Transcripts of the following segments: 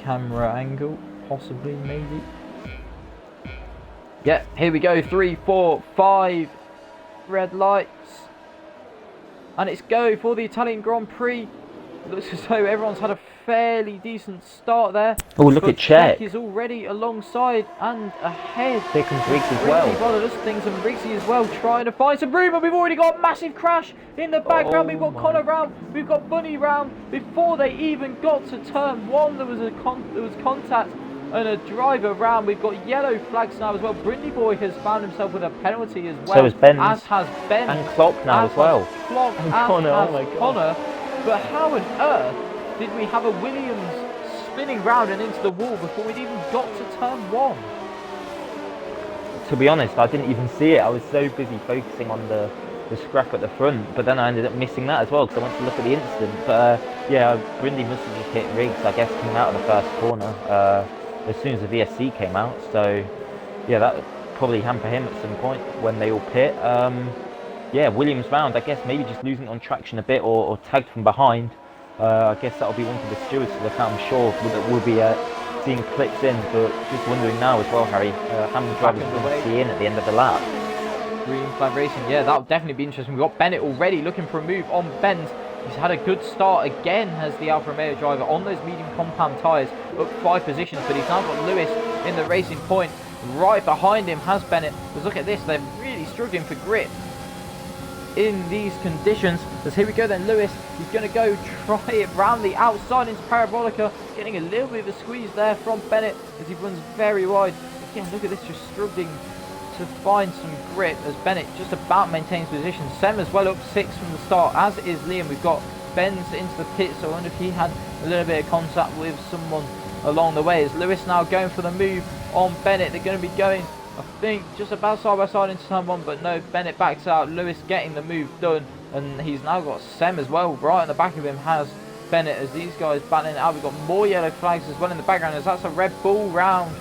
camera angle, possibly, maybe. Yeah, here we go. 3, 4, 5 red lights. And it's go for the Italian Grand Prix. It looks as though everyone's had a fairly decent start there. Oh, look at Czech. Is already alongside and ahead. Here comes Riggs as well. By the looks of things, and Riggsy as well, trying to find some room. And we've already got a massive crash in the background. We've got Connor round, we've got Bunny round. Before they even got to turn one, there was contact and a driver round. We've got yellow flags now as well. Brindy Boy has found himself with a penalty as well. So has Ben. As has Ben. And Klopp now as well. Klopp and Connor, oh my God. Connor. But how on earth did we have a Williams spinning round and into the wall before we'd even got to turn one? To be honest, I didn't even see it. I was so busy focusing on the scrap at the front, but then I ended up missing that as well because I went to look at the incident. But yeah, Brindy must have just hit Riggs, I guess, coming out of the first corner as soon as the VSC came out. So yeah, that would probably hamper him at some point when they all pit. Yeah, Williams round, I guess maybe just losing on traction a bit or tagged from behind. I guess that'll be one for the stewards to look at, I'm sure. We'll be seeing clips in, but just wondering now as well, Harry, how many drivers will see in at the end of the lap? Green flag racing, yeah, that'll definitely be interesting. We've got Bennett already looking for a move on Benz. He's had a good start again as the Alfa Romeo driver on those medium compound tyres, up 5 positions, but he's now got Lewis in the racing point. Right behind him has Bennett. But look at this, they're really struggling for grip in these conditions. As here we go then, Lewis, he's going to go try it round the outside into Parabolica, getting a little bit of a squeeze there from Bennett as he runs very wide. Again, look at this, just struggling to find some grip as Bennett just about maintains position. Sem as well up 6 from the start, as is Liam. We've got Benz into the pit, so I wonder if he had a little bit of contact with someone along the way. As Lewis now going for the move on Bennett, they're going to be going, I think, just about side by side into turn one, but no, Bennett backs out. Lewis getting the move done, and he's now got Sem as well. Right on the back of him has Bennett as these guys battling it out. We've got more yellow flags as well in the background, as that's a Red Bull round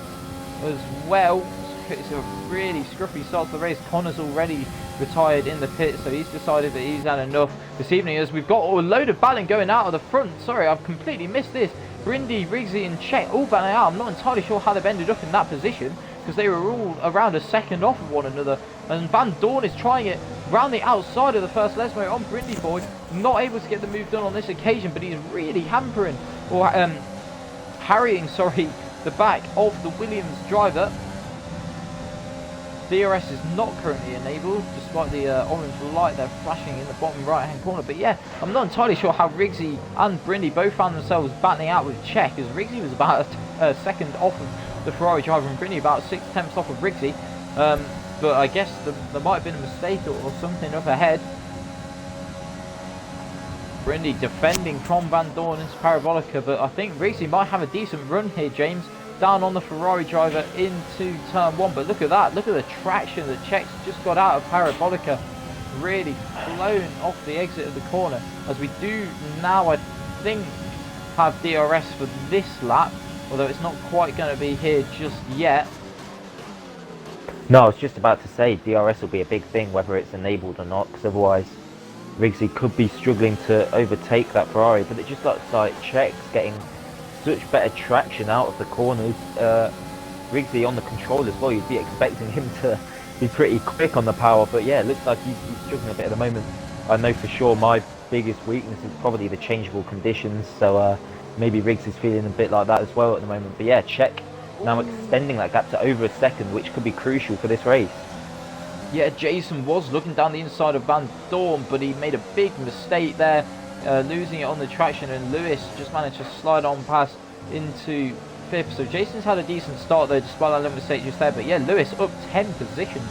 as well. It's a really scruffy start to the race. Connor's already retired in the pit, so he's decided that he's had enough this evening, as we've got a load of battling going out of the front. Sorry, I've completely missed this. Brindy, Riggsy and Czech all battling out. I'm not entirely sure how they've ended up in that position, because they were all around a second off of one another. And Van Dorn is trying it round the outside of the first Lesmo on Brindy Boy. Not able to get the move done on this occasion, but he's really hampering, or harrying, sorry, the back of the Williams driver. DRS is not currently enabled, despite the orange light they're flashing in the bottom right hand corner. But yeah, I'm not entirely sure how Riggsy and Brindy both found themselves battling out with Czech, as Riggsy was about a second off of the Ferrari driver and Brindy about 6/10 off of Riggsy. But I guess there might have been a mistake or something up ahead. Brindy defending from Van Dorn into Parabolica, but I think Riggsy might have a decent run here, James, down on the Ferrari driver into turn one. But look at that, look at the traction that Czech's just got out of Parabolica, really flown off the exit of the corner. As we do now, I think, have DRS for this lap, although it's not quite going to be here just yet. No, I was just about to say DRS will be a big thing, whether it's enabled or not, because otherwise Riggsy could be struggling to overtake that Ferrari. But it just looks like Czech's getting such better traction out of the corners. Riggsy on the control as well, you'd be expecting him to be pretty quick on the power, but yeah, it looks like he's struggling a bit at the moment. I know for sure my biggest weakness is probably the changeable conditions, so maybe Riggs is feeling a bit like that as well at the moment. But yeah, Czech now extending that gap to over a second, which could be crucial for this race. Yeah, Jason was looking down the inside of Van Dorn, but he made a big mistake there, losing it on the traction, and Lewis just managed to slide on past into 5th. So Jason's had a decent start though, despite that little mistake just there. But yeah, Lewis up 10 positions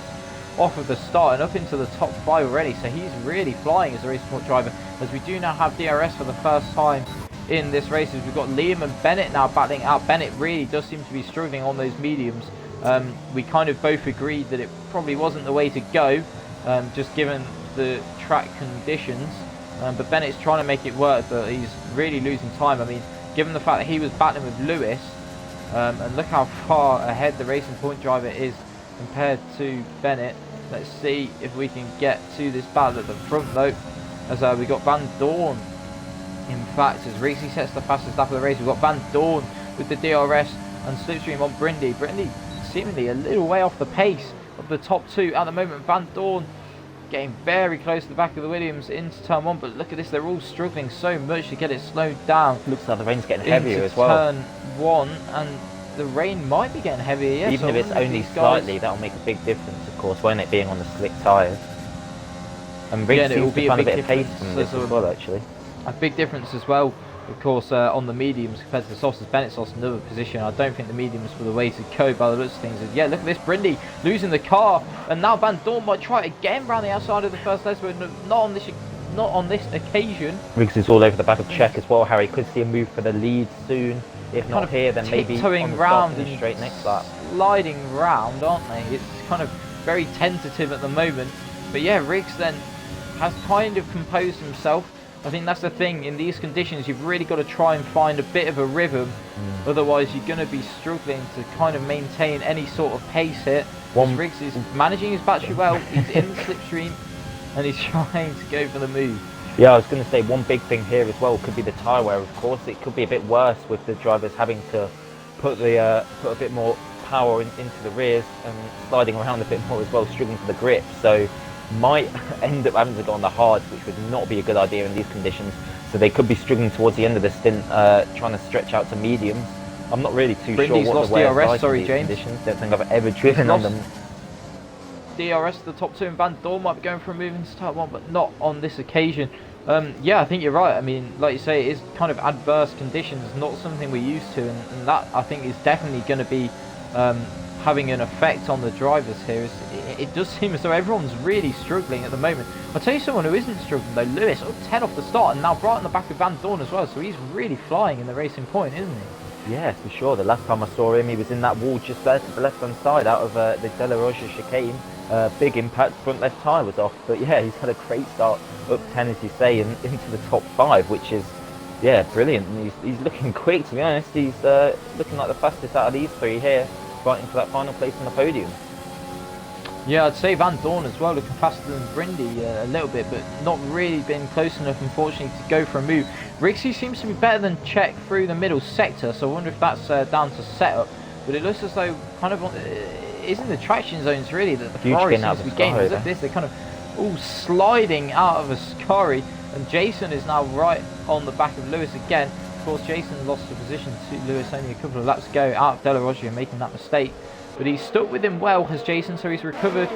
off of the start and up into the top 5 already, so he's really flying as a race support driver. As we do now have DRS for the first time in this race, as we've got Liam and Bennett now battling out. Bennett really does seem to be struggling on those mediums. We kind of both agreed that it probably wasn't the way to go, just given the track conditions. But Bennett's trying to make it work, but he's really losing time. I mean, given the fact that he was battling with Lewis, and look how far ahead the Racing Point driver is compared to Bennett. Let's see if we can get to this battle at the front though, as we got Van Dorn. In fact, as Riggsy sets the fastest lap of the race, we've got Van Dorn with the DRS and slipstream on Brindy. Brindy seemingly a little way off the pace of the top two at the moment. Van Dorn getting very close to the back of the Williams into turn one, but look at this, they're all struggling so much to get it slowed down. Looks like the rain's getting heavier as well. Turn one, and the rain might be getting heavier, yeah. Even so if it's only slightly, that'll make a big difference, of course, won't it, being on the slick tyres. And Riggs seems to find a bit of pace from this as well, actually. A big difference as well, of course, on the mediums compared to the softs. Bennett's lost another position. I don't think the mediums were the way to go by the looks of things. Yeah, look at this, Brindy losing the car, and now Van Dorn might try it again round the outside of the first left, but not on this occasion. Riggs is all over the back of Czech as well, Harry. Could see a move for the lead soon. If not here, then maybe on the round and straight next lap. Sliding round, aren't they? It's kind of very tentative at the moment. But yeah, Riggs then has kind of composed himself. I think that's the thing, in these conditions you've really got to try and find a bit of a rhythm, otherwise you're going to be struggling to kind of maintain any sort of pace here. Riggs is managing his battery well, he's in the slipstream and he's trying to go for the move. Yeah, I was going to say one big thing here as well could be the tyre wear. Of course, it could be a bit worse with the drivers having to put a bit more power into the rears and sliding around a bit more as well, struggling for the grip. So might end up having to go on the hards, which would not be a good idea in these conditions. So they could be struggling towards the end of the stint, trying to stretch out to mediums. I'm not really too sure what the wear is like in these conditions. Don't think I've ever driven on them. DRS to the top two, and Van Dorn might be going for a move into start one, but not on this occasion. Yeah, I think you're right. I mean, like you say, it is kind of adverse conditions, not something we're used to, and that I think is definitely going to be having an effect on the drivers here. It does seem as though everyone's really struggling at the moment. I'll tell you someone who isn't struggling though, Lewis, up 10 off the start, and now right on the back of Van Dorn as well, so he's really flying in the racing point, isn't he? Yeah, for sure. The last time I saw him, he was in that wall just there to the left-hand side out of the De La Roja chicane. Big impact, front left tyre was off, but yeah, he's had a great start, up 10 as you say, and into the top 5, which is, yeah, brilliant. And he's looking quick, to be honest. He's looking like the fastest out of these three here, fighting for that final place on the podium. Yeah, I'd say Van Dorn as well, looking faster than Brindy a little bit, but not really been close enough, unfortunately, to go for a move. Rixie seems to be better than Czech through the middle sector, so I wonder if that's down to setup. But it looks as though kind of isn't the traction zones really that the Ferrari seems to be gaining. Look at this, they're kind of all sliding out of Ascari, and Jason is now right on the back of Lewis again. Of course, Jason lost the position to Lewis only a couple of laps ago out of De La Roja, making that mistake. But he's stuck with him well, has Jason, so he's recovered,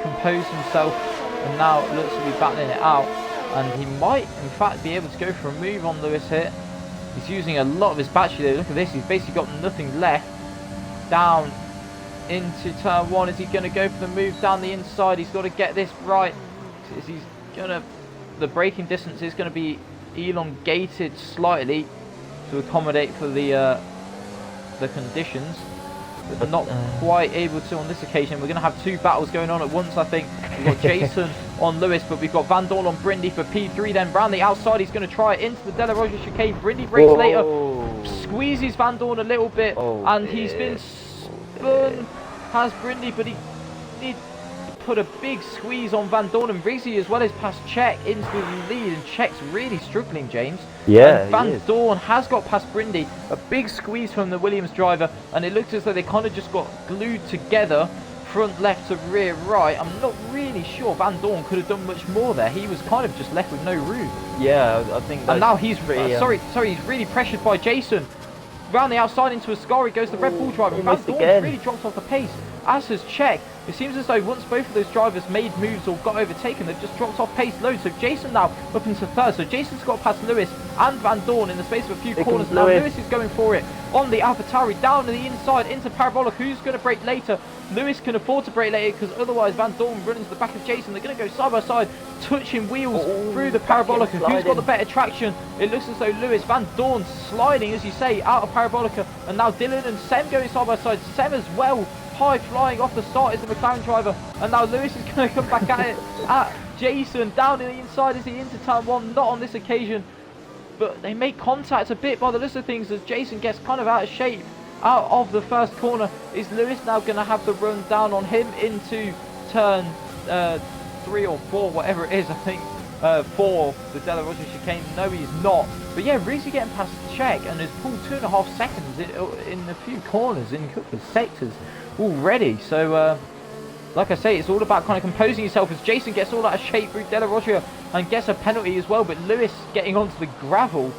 composed himself, and now looks to be battling it out. And he might, in fact, be able to go for a move on Lewis here. He's using a lot of his battery there. Look at this, he's basically got nothing left. Down into turn one. Is he going to go for the move down the inside? He's got to get this right. He's going to... The braking distance is going to be elongated slightly to accommodate for the conditions. But not quite able to on this occasion. We're going to have two battles going on at once, I think. We've got Jason on Lewis, but we've got Van Dorn on Brindy for P3. Then round the outside, he's going to try it into the De La Roja chicane. Brindy brakes later, squeezes Van Dorn a little bit, and he's been spun. Has Brindy, but he did put a big squeeze on Van Dorn, and Rizzi as well as past Czech into the lead, and Czech's really struggling, James. Yeah, and Van Dorn has got past Brindy, a big squeeze from the Williams driver, and it looks as though they kind of just got glued together, front left to rear right. I'm not really sure Van Dorn could have done much more there. He was kind of just left with no room. Yeah, I think that's... And now he's pretty, he's really pressured by Jason. Round the outside into Ascari goes the Red Bull driver. Van Dorn really dropped off the pace, as has Czech. It seems as though once both of those drivers made moves or got overtaken, they've just dropped off pace loads. So Jason now up into third. So Jason's got past Lewis and Van Dorn in the space of a few corners. Now Lewis is going for it on the AlphaTauri, down to the inside into Parabolic. Who's going to brake later? Lewis can afford to brake later because otherwise Van Dorn running to the back of Jason. They're going to go side by side, touching wheels through the Parabolica. Who's got the better traction? It looks as though Lewis. Van Dorn sliding, as you say, out of Parabolica. And now Dylan and Sem going side by side. Sem as well, high flying off the start is the McLaren driver. And now Lewis is going to come back at it at Jason. Down in the inside is he into turn one. Not on this occasion. But they make contact a bit by the list of things as Jason gets kind of out of shape out of the first corner. Is Lewis now going to have the run down on him into turn 3 or 4, whatever it is, I think. for the De La Rosa chicane. No, he's not. But yeah, Rizzi getting past Czech and has pulled 2.5 seconds in a few corners, in a couple of sectors already. So, like I say, it's all about kind of composing yourself as Jason gets all out of shape through De La Rosa and gets a penalty as well. But Lewis getting onto the gravel.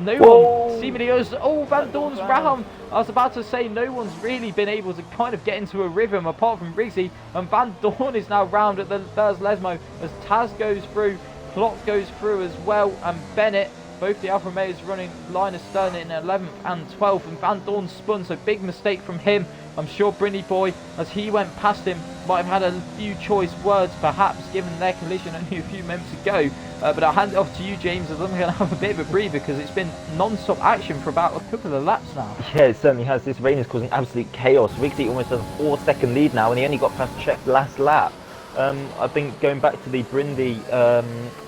No one seemingly goes, oh, Van Dorn's ram. I was about to say, no one's really been able to kind of get into a rhythm apart from Rizzi. And Van Dorn is now round at the first Lesmo as Taz goes through, Clock goes through as well, and Bennett. Both the Alfa Romeos running line astern in 11th and 12th, and Van Dorn spun, so big mistake from him. I'm sure Brindy Boy, as he went past him, might have had a few choice words, perhaps, given their collision only a few moments ago. But I'll hand it off to you, James, as I'm going to have a bit of a breather because it's been non-stop action for about a couple of laps now. Yeah, it certainly has. This rain is causing absolute chaos. Rixie almost has a 4-second lead now, and he only got past Czech last lap. I think going back to the Brindy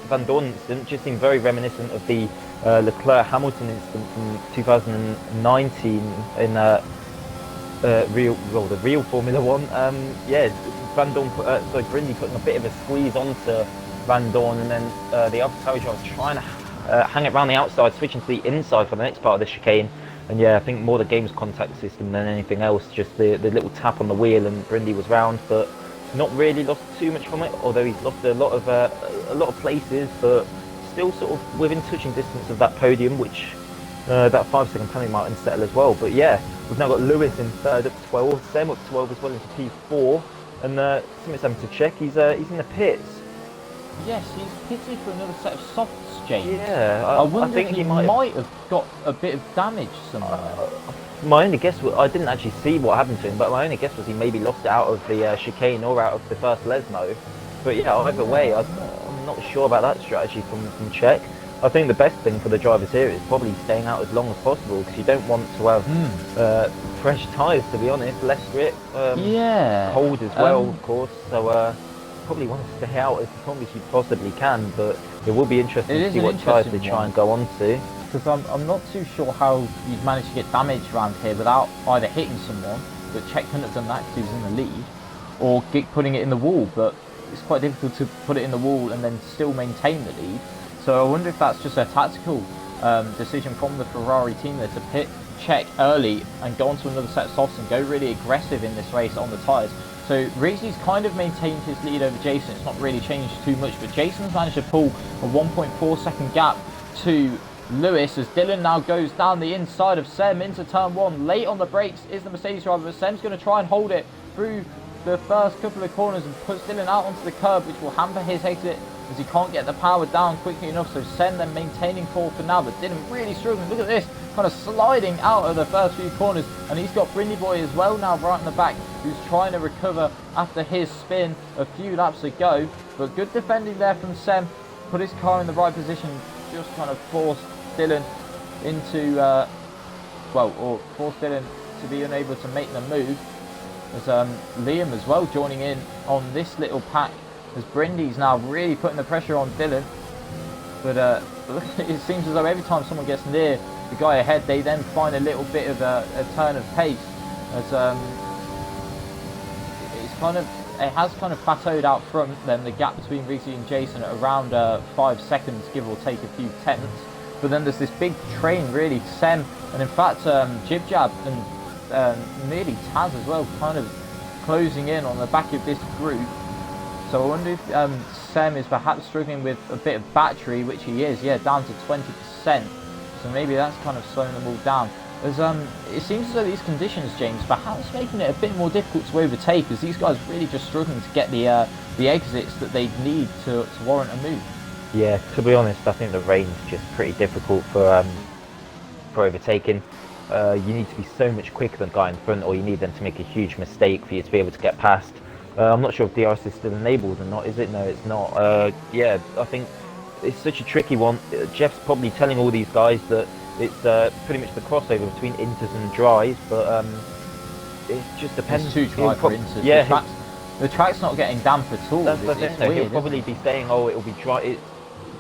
Van Dorn incident just seemed very reminiscent of the Leclerc-Hamilton incident from 2019 in the real Formula One. Yeah, Van Dorn, Brindy putting a bit of a squeeze onto Van Dorn, and then the AlphaTauri driver was trying to hang it around the outside, switching to the inside for the next part of the chicane. And yeah, I think more the game's contact system than anything else, just the little tap on the wheel, and Brindy was round, but not really lost too much from it, although he's lost a lot of places, but still sort of within touching distance of that podium, which that 5-second penalty might unsettle as well. But yeah, we've now got Lewis in third up to 12, Sam up to 12 as well into P4, and Smith's having to check. He's in the pits. Yes, he's pitted for another set of softs, James. Yeah, I wonder I think if he might have got a bit of damage somewhere. My only guess was, I didn't actually see what happened to him, but my only guess was he maybe lost it out of the chicane or out of the first Lesmo. But yeah, either way, I'm not sure about that strategy from Czech. I think the best thing for the drivers here is probably staying out as long as possible, because you don't want to have fresh tyres, to be honest, less grip, cold as well, of course. So probably want to stay out as long as you possibly can, but it will be interesting to see what tyres they try and go on to. Because I'm not too sure how you've managed to get damage around here without either hitting someone, but Czech couldn't have done that because he was in the lead, or putting it in the wall, but it's quite difficult to put it in the wall and then still maintain the lead. So I wonder if that's just a tactical decision from the Ferrari team there to pit Czech early and go on to another set of softs and go really aggressive in this race on the tyres. So Rizzi's kind of maintained his lead over Jason. It's not really changed too much, but Jason's managed to pull a 1.4 second gap to Lewis as Dylan now goes down the inside of Sem into turn 1. Late on the brakes is the Mercedes driver, but Sem's going to try and hold it through the first couple of corners and puts Dylan out onto the curb, which will hamper his exit as he can't get the power down quickly enough. So Sem then maintaining 4th for now, but Dylan really struggling. Look at this, kind of sliding out of the first few corners, and he's got Brindy Boy as well now right in the back, who's trying to recover after his spin a few laps ago. But good defending there from Sem, put his car in the right position, just kind of forced Dylan into, forced Dylan to be unable to make the move. As Liam as well joining in on this little pack, as Brindy's now really putting the pressure on Dylan. But it seems as though every time someone gets near the guy ahead, they then find a little bit of a turn of pace. As it has kind of plateaued out front. Then the gap between Rizzi and Jason at around 5 seconds, give or take a few tenths. But then there's this big train really, Sem, and in fact Jib Jab and nearly Taz as well, kind of closing in on the back of this group. So I wonder if Sem is perhaps struggling with a bit of battery, which he is, yeah, down to 20%. So maybe that's kind of slowing them all down. As it seems as though these conditions, James, perhaps making it a bit more difficult to overtake, as these guys really just struggling to get the exits that they need to warrant a move. Yeah, to be honest, I think the rain's just pretty difficult for overtaking. You need to be so much quicker than the guy in front, or you need them to make a huge mistake for you to be able to get past. I'm not sure if DRS is still enabled or not, is it? No, it's not. Yeah, I think it's such a tricky one. Jeff's probably telling all these guys that it's pretty much the crossover between inters and dries, but it just depends. It's too dry for inters. Yeah, the track's not getting damp at all. That's it. No, he'll probably be saying, "Oh, it'll be dry. It's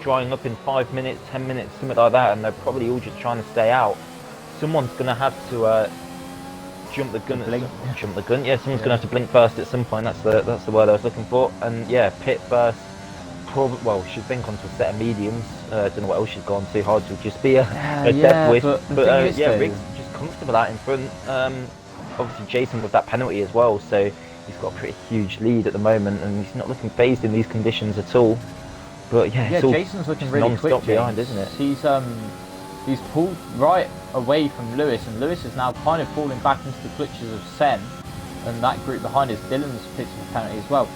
drying up in 5 minutes, 10 minutes, something like that," and they're probably all just trying to stay out. Someone's going to have to jump the gun. Jump the gun. Yeah, someone's going to have to blink first at some point. That's the word I was looking for. And yeah, pit first. well, she's then gone to a set of mediums. I don't know what else she's gone to. Hard to just be a Yeah, death wish. but the thing is, yeah, though, Riggs just comfortable out in front. Obviously Jason with that penalty as well, so he's got a pretty huge lead at the moment, and he's not looking phased in these conditions at all. But yeah, it's all Jason's looking really quick, non-stop behind, isn't it? He's pulled right away from Lewis, and Lewis is now kind of falling back into the clutches of Sen, and that group behind is Dylan's pitched for penalty as well.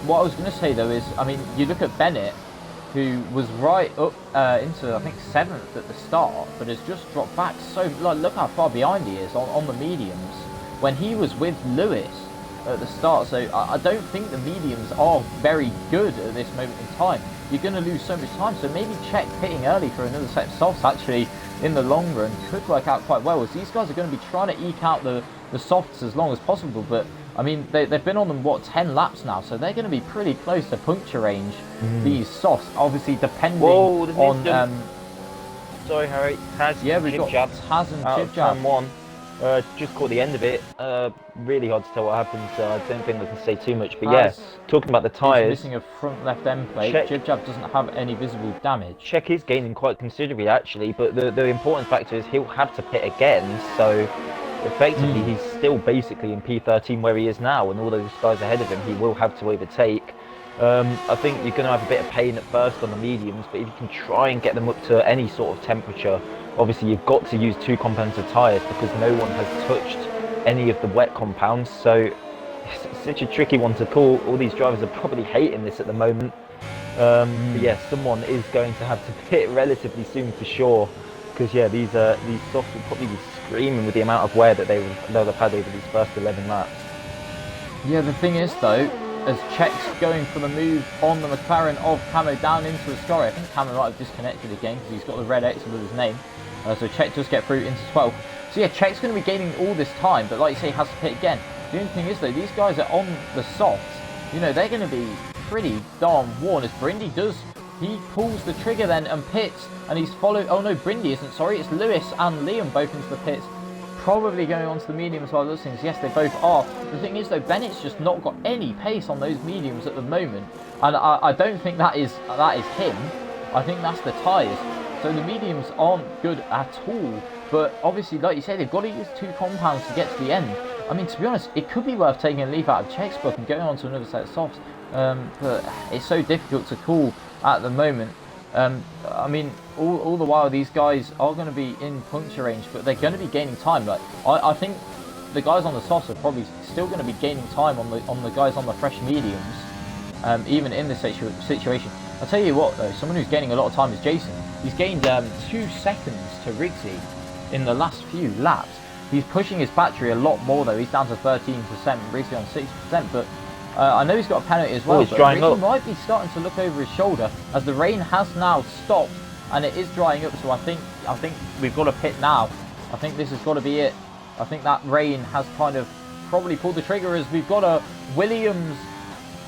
What I was going to say though is, I mean, you look at Bennett, who was right up into, I think, 7th at the start, but has just dropped back so, like, look how far behind he is on the mediums, when he was with Lewis at the start. So I don't think the mediums are very good at this moment in time. You're going to lose so much time, so maybe check pitting early for another set of softs actually in the long run could work out quite well, as these guys are going to be trying to eke out the softs as long as possible. But I mean, they've been on them, what, 10 laps now, so they're going to be pretty close to puncture range, these softs, obviously depending on... Sorry, Harry. Taz, yeah, we've got Taz and Jib Jab. One. Just caught the end of it. Really hard to tell what happened, so I don't think we can say too much. But yeah, talking about the tyres... missing a front left end plate. Jib Jab doesn't have any visible damage. Czech is gaining quite considerably, actually, but the important factor is he'll have to pit again, so... Effectively, he's still basically in P13 where he is now, and all those guys ahead of him he will have to overtake. I think you're going to have a bit of pain at first on the mediums, but if you can try and get them up to any sort of temperature, obviously you've got to use 2 compounds of tyres because no one has touched any of the wet compounds, so it's such a tricky one to call. All these drivers are probably hating this at the moment. But yeah, someone is going to have to pit relatively soon for sure. Because yeah, these softs will probably be screaming with the amount of wear that they'll have had over these first 11 laps. Yeah, the thing is though, as Czech's going for the move on the McLaren of Camo down into Ascari, I think Camo might have disconnected again because he's got the red X with his name. So Czech does get through into 12th. So yeah, Czech's going to be gaining all this time, but like you say, he has to pit again. The only thing is though, these guys are on the softs. You know, they're going to be pretty darn worn, as Brindy does. He pulls the trigger then and pits, and he's followed... Oh no, Brindy isn't, sorry. It's Lewis and Liam both into the pits. Probably going onto the mediums by those things. Yes, they both are. The thing is though, Bennett's just not got any pace on those mediums at the moment. And I don't think that is him. I think that's the tyres. So the mediums aren't good at all. But obviously, like you say, they've got to use 2 compounds to get to the end. I mean, to be honest, it could be worth taking a leaf out of Czech's book and going on to another set of softs. But it's so difficult to call at the moment. I mean, all the while these guys are going to be in puncture range, but they're going to be gaining time. Like I think the guys on the softs are probably still going to be gaining time on the guys on the fresh mediums, even in this situation. I'll tell you what though, someone who's gaining a lot of time is Jason. He's gained 2 seconds to Riggsy in the last few laps. He's pushing his battery a lot more though. He's down to 13%, Riggsy on 6%, but I know he's got a penalty as well, but Riggsy might be starting to look over his shoulder as the rain has now stopped and it is drying up. So I think we've got to pit now. I think this has got to be it. I think that rain has kind of probably pulled the trigger, as we've got a Williams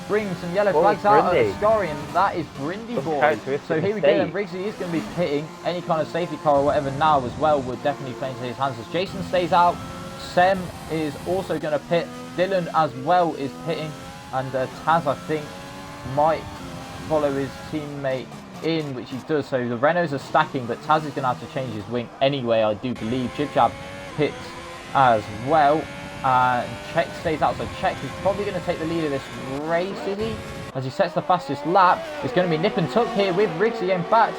bring some yellow flags out at Ascari, and that is Brindy boy. So here we go, and Riggsy is going to be pitting. Any kind of safety car or whatever now as well would definitely play into his hands as Jason stays out. Sem is also going to pit. Dylan as well is pitting. And Taz, I think, might follow his teammate in, which he does. So the Renaults are stacking, but Taz is going to have to change his wing anyway, I do believe. Jib Jab pits as well. And Czech stays out. So Czech is probably going to take the lead of this race, is he? As he sets the fastest lap. It's going to be nip and tuck here with Riggsy. In fact,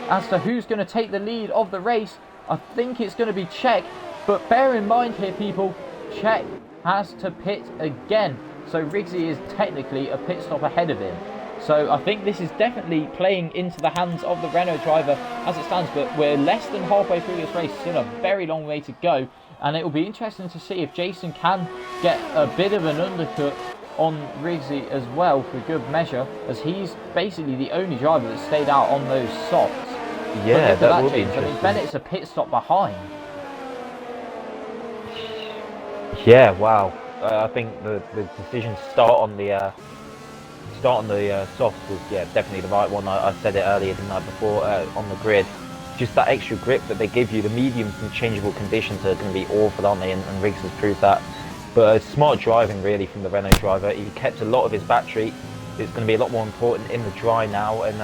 as to who's going to take the lead of the race, I think it's going to be Czech. But bear in mind here, people, Czech has to pit again. So Riggsy is technically a pit stop ahead of him. So I think this is definitely playing into the hands of the Renault driver as it stands. But we're less than halfway through this race. Still a very long way to go. And it will be interesting to see if Jason can get a bit of an undercut on Riggsy as well for good measure, as he's basically the only driver that stayed out on those softs. Yeah, that will be interesting. I mean, Bennett's a pit stop behind. Yeah, wow. I think the decision to start on the softs was definitely the right one. I said it earlier the night before on the grid. Just that extra grip that they give you. The mediums in changeable conditions are going to be awful, aren't they? And Riggs has proved that. But smart driving really from the Renault driver. He kept a lot of his battery. it's going to be a lot more important in the dry now. And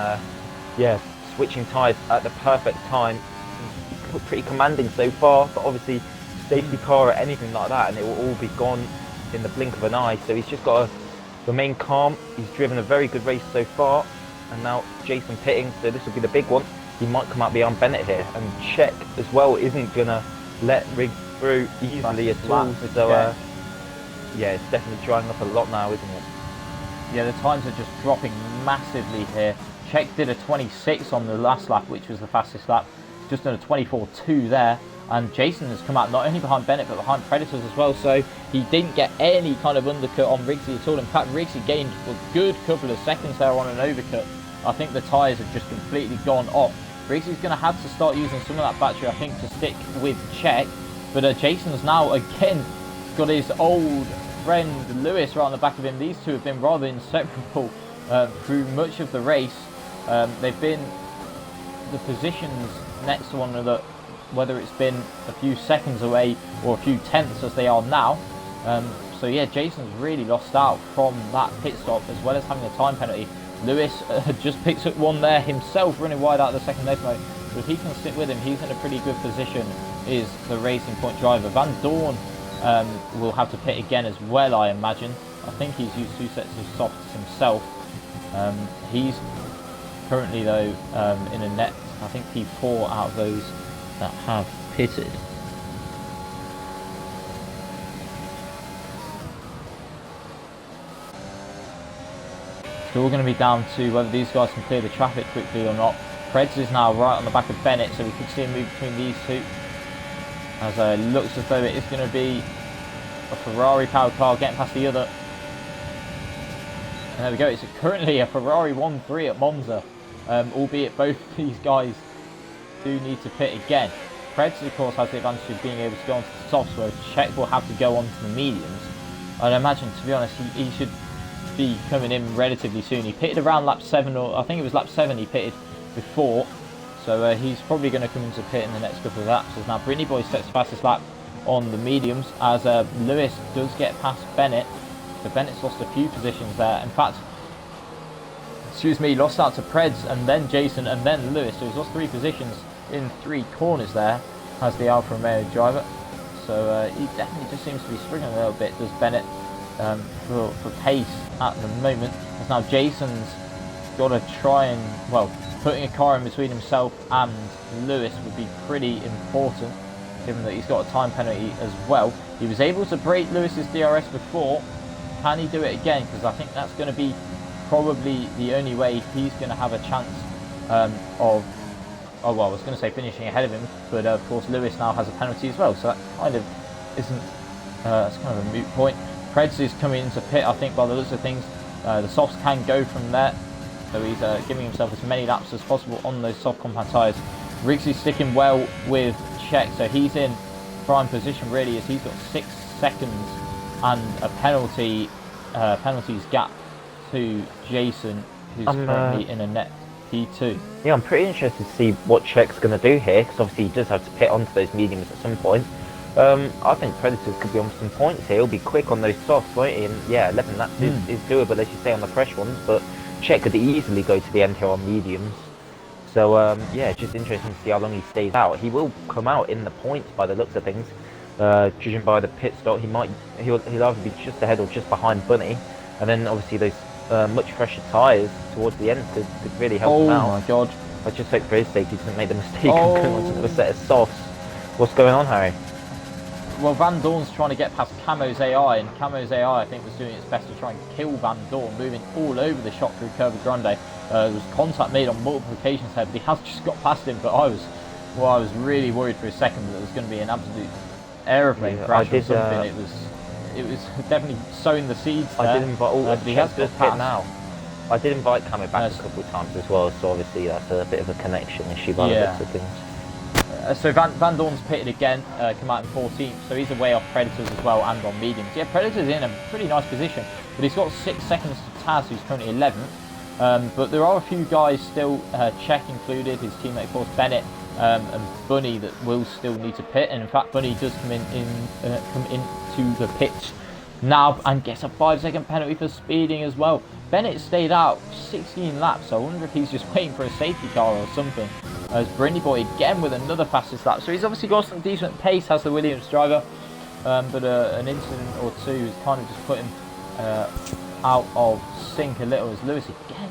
yeah, switching tyres at the perfect time, pretty commanding so far. But obviously, safety car or anything like that, and it will all be gone in the blink of an eye. So he's just got to remain calm. He's driven a very good race so far, and now Jason pitting, so this will be the big one. He might come out behind Bennett here, and Czech as well isn't gonna let Riggs through easily at all. So yeah, it's definitely drying up a lot now, isn't it? Yeah, the times are just dropping massively here. Czech did a 26 on the last lap, which was the fastest lap. Just done a 24.2 there. And Jason has come out not only behind Bennett, but behind Predators as well. So he didn't get any kind of undercut on Riggsy at all. In fact, Riggsy gained a good couple of seconds there on an overcut. I think the tyres have just completely gone off. Riggsy's going to have to start using some of that battery, I think, to stick with Czech. But Jason's now, again, got his old friend Lewis right on the back of him. These two have been rather inseparable through much of the race. They've been the positions next to one another, whether it's been a few seconds away or a few tenths as they are now. So yeah, Jason's really lost out from that pit stop, as well as having a time penalty. Lewis just picks up one there himself, running wide out of the second left mode. But if he can stick with him, he's in a pretty good position, is the Racing Point driver. Van Dorn will have to pit again as well, I imagine. I think he's used 2 sets of softs himself. He's currently, though, in a net, I think P4 out of those that have pitted. So we're going to be down to whether these guys can clear the traffic quickly or not. Preds is now right on the back of Bennett, so we could see a move between these two. As it looks as though it is going to be a Ferrari powered car getting past the other. And there we go, it's currently a Ferrari 1-3 at Monza, albeit both of these guys do need to pit again. Preds, of course, has the advantage of being able to go onto the softs, whereas Czech will have to go onto the mediums. I'd imagine, to be honest, he should be coming in relatively soon. He pitted around lap 7, or I think it was lap 7 he pitted before, so he's probably going to come into pit in the next couple of laps. As now Brittany Boy sets the fastest lap on the mediums, as Lewis does get past Bennett. So Bennett's lost a few positions there. In fact, excuse me, lost out to Preds and then Jason and then Lewis, so he's lost 3 positions in 3 corners there as the Alfa Romeo driver. So he definitely just seems to be struggling a little bit, does Bennett, for pace at the moment. As now Jason's got to try and, well, putting a car in between himself and Lewis would be pretty important, given that he's got a time penalty as well. He was able to break Lewis's DRS before. Can he do it again? Because I think that's going to be probably the only way he's going to have a chance of, oh well, I was going to say finishing ahead of him, but of course Lewis now has a penalty as well, so that kind of isn't, it's kind of a moot point. Preds is coming into pit, I think, by the looks of things. The softs can go from there, so he's giving himself as many laps as possible on those soft compound tyres. Riggs is sticking well with Czech, so he's in prime position really, as he's got 6 seconds and a penalties gap to Jason, who's currently in a net P2. Yeah, I'm pretty interested to see what Czech's going to do here, because obviously he does have to pit onto those mediums at some point. I think Predators could be on some points here. He'll be quick on those softs, won't he? And yeah, 11 laps is doable, as you say, on the fresh ones, but Czech could easily go to the end here on mediums. So yeah, it's just interesting to see how long he stays out. He will come out in the points by the looks of things. Judging by the pit stop, he'll either be just ahead or just behind Bunny, and then obviously those much fresher tyres towards the end could really help him out. Oh my god! I just hope for his sake he doesn't make the mistake of going onto another set of softs. What's going on, Harry? Well, Van Dorn's trying to get past Camo's AI, and Camo's AI, I think, was doing its best to try and kill Van Dorn, moving all over the shot through Curva Grande. There was contact made on multiple occasions here, but he has just got past him. But I was really worried for a second that there was going to be an absolute aeroplane crash or something. It was definitely sowing the seeds there. I did invite he has got past now. I did invite Camo back a couple of times as well, so obviously that's a bit of a connection issue by the looks of things. So Van Dorn's pitted again, come out in 14th, so he's away off Predators as well and on mediums. Yeah, Predators in a pretty nice position, but he's got 6 seconds to Taz, who's currently 11th. But there are a few guys still, Czech included, his teammate, of course, Bennett, and Bunny, that will still need to pit. And in fact, Bunny does come into the pits now and gets a 5-second penalty for speeding as well. Bennett stayed out 16 laps, so I wonder if he's just waiting for a safety car or something. As Brindy Boy again with another fastest lap, so he's obviously got some decent pace, has the Williams driver, but an incident or two has kind of just put him out of sync a little, as Lewis again